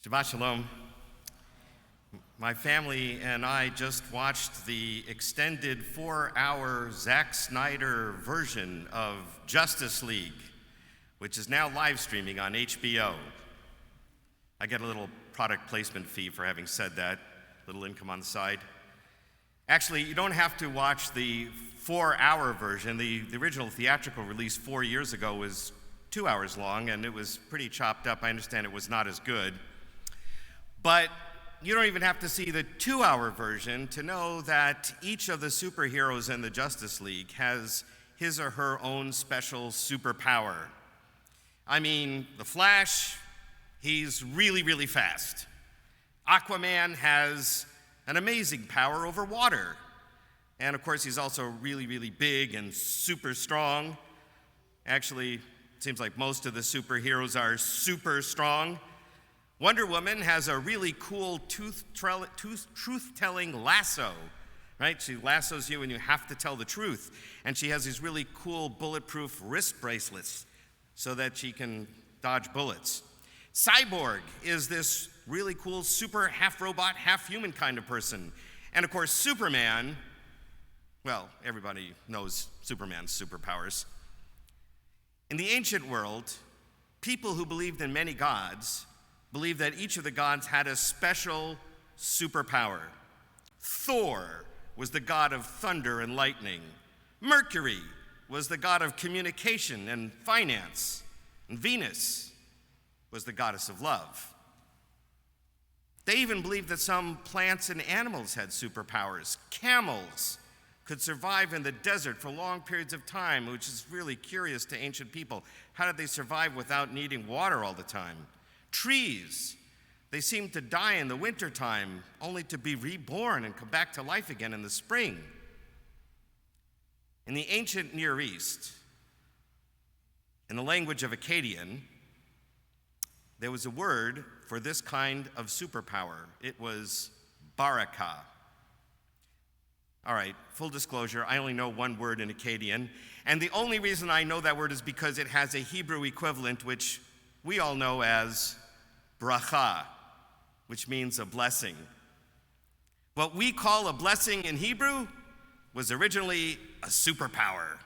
Shabbat Shalom. My family and I just watched the extended 4-hour Zack Snyder version of Justice League, which is now live streaming on HBO. I get a little product placement fee for having said that, little income on the side. Actually, you don't have to watch the 4-hour version. The original theatrical release 4 years ago was 2 hours long, and it was pretty chopped up. I understand it was not as good. But you don't even have to see the 2-hour version to know that each of the superheroes in the Justice League has his or her own special superpower. I mean, the Flash, he's really, really fast. Aquaman has an amazing power over water. And of course, he's also really, really big and super strong. Actually, it seems like most of the superheroes are super strong. Wonder Woman has a really cool truth-telling lasso, right? She lassos you and you have to tell the truth. And she has these really cool bulletproof wrist bracelets so that she can dodge bullets. Cyborg is this really cool super half-robot, half-human kind of person. And of course, Superman, well, everybody knows Superman's superpowers. In the ancient world, people who believed in many gods believed that each of the gods had a special superpower. Thor was the god of thunder and lightning. Mercury was the god of communication and finance. And Venus was the goddess of love. They even believed that some plants and animals had superpowers. Camels could survive in the desert for long periods of time, which is really curious to ancient people. How did they survive without needing water all the time? Trees, they seemed to die in the wintertime, only to be reborn and come back to life again in the spring. In the ancient Near East, in the language of Akkadian, there was a word for this kind of superpower. It was barakah. All right, full disclosure, I only know one word in Akkadian, and the only reason I know that word is because it has a Hebrew equivalent, which we all know as bracha, which means a blessing. What we call a blessing in Hebrew was originally a superpower.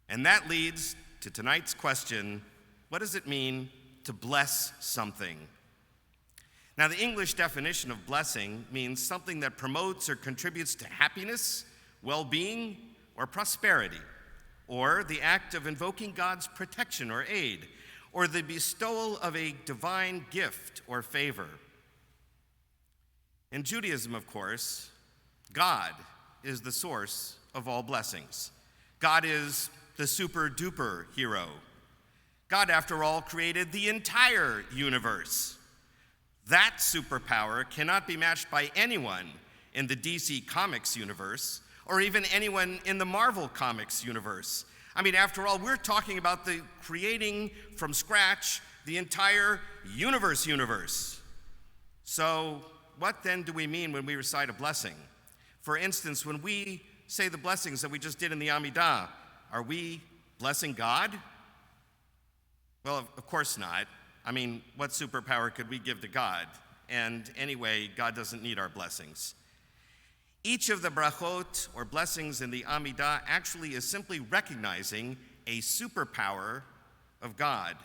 And that leads to tonight's question: what does it mean to bless something? Now, the English definition of blessing means something that promotes or contributes to happiness, well-being, or prosperity, or the act of invoking God's protection or aid, or the bestowal of a divine gift or favor. In Judaism, of course, God is the source of all blessings. God is the super-duper hero. God, after all, created the entire universe. That superpower cannot be matched by anyone in the DC Comics universe, or even anyone in the Marvel Comics universe. I mean, after all, we're talking about the creating from scratch the entire universe. So what then do we mean when we recite a blessing? For instance, when we say the blessings that we just did in the Amidah, are we blessing God? Well, of course not. I mean, what superpower could we give to God? And anyway, God doesn't need our blessings. Each of the brachot, or blessings in the Amidah, actually is simply recognizing a superpower of God.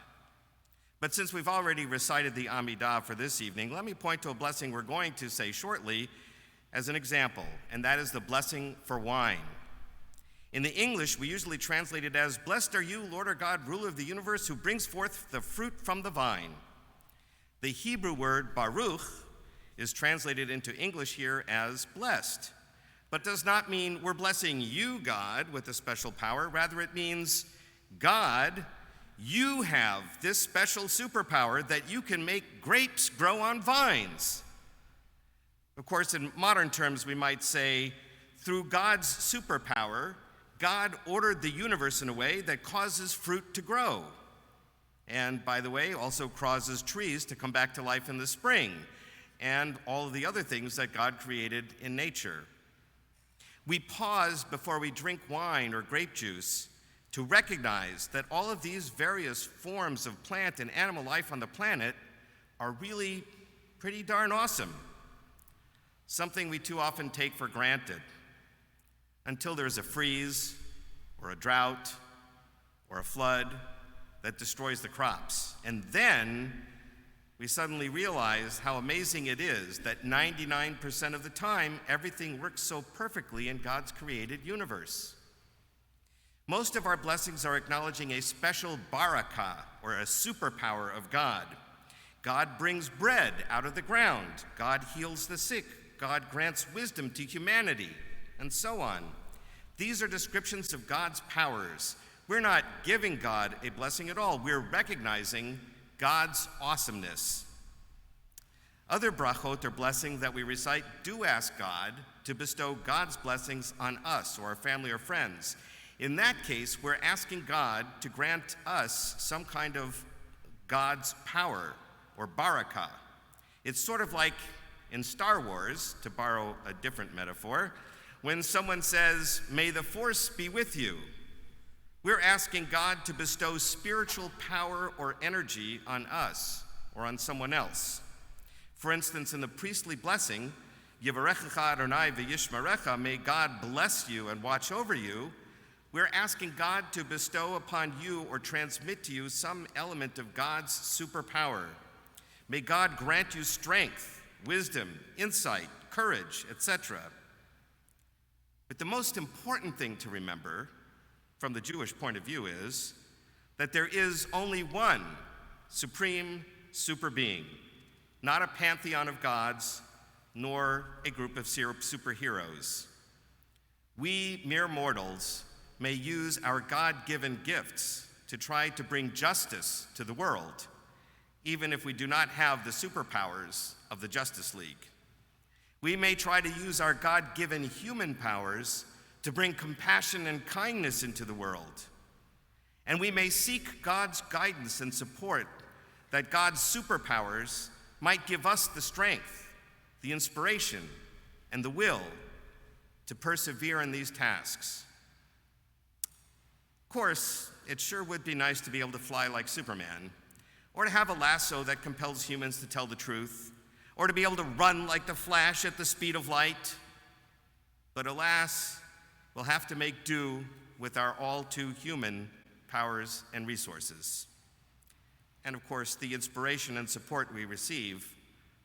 But since we've already recited the Amidah for this evening, let me point to a blessing we're going to say shortly as an example, and that is the blessing for wine. In the English, we usually translate it as, "Blessed are you, Lord our God, ruler of the universe, who brings forth the fruit from the vine." The Hebrew word baruch is translated into English here as blessed, but does not mean we're blessing you, God, with a special power. Rather, it means, God, you have this special superpower that you can make grapes grow on vines. Of course, in modern terms, we might say, through God's superpower, God ordered the universe in a way that causes fruit to grow. And by the way, also causes trees to come back to life in the spring, and all of the other things that God created in nature. We pause before we drink wine or grape juice to recognize that all of these various forms of plant and animal life on the planet are really pretty darn awesome, something we too often take for granted until there's a freeze or a drought or a flood that destroys the crops. And then we suddenly realize how amazing it is that 99% of the time, everything works so perfectly in God's created universe. Most of our blessings are acknowledging a special barakah, or a superpower of God. God brings bread out of the ground. God heals the sick. God grants wisdom to humanity, and so on. These are descriptions of God's powers. We're not giving God a blessing at all. We're recognizing God's awesomeness. Other brachot, or blessings that we recite, do ask God to bestow God's blessings on us or our family or friends. In that case, we're asking God to grant us some kind of God's power, or barakah. It's sort of like in Star Wars, to borrow a different metaphor, when someone says, "May the Force be with you." We're asking God to bestow spiritual power or energy on us or on someone else. For instance, in the priestly blessing, Yivarechecha Adonai v'yishmerecha, may God bless you and watch over you, we're asking God to bestow upon you or transmit to you some element of God's superpower. May God grant you strength, wisdom, insight, courage, etc. But the most important thing to remember from the Jewish point of view is that there is only one supreme super being, not a pantheon of gods, nor a group of superheroes. We mere mortals may use our God-given gifts to try to bring justice to the world, even if we do not have the superpowers of the Justice League. We may try to use our God-given human powers to bring compassion and kindness into the world. And we may seek God's guidance and support that God's superpowers might give us the strength, the inspiration, and the will to persevere in these tasks. Of course, it sure would be nice to be able to fly like Superman, or to have a lasso that compels humans to tell the truth, or to be able to run like the Flash at the speed of light. But alas, we'll have to make do with our all-too-human powers and resources. And of course, the inspiration and support we receive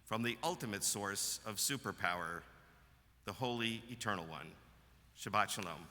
from the ultimate source of superpower, the Holy Eternal One. Shabbat Shalom.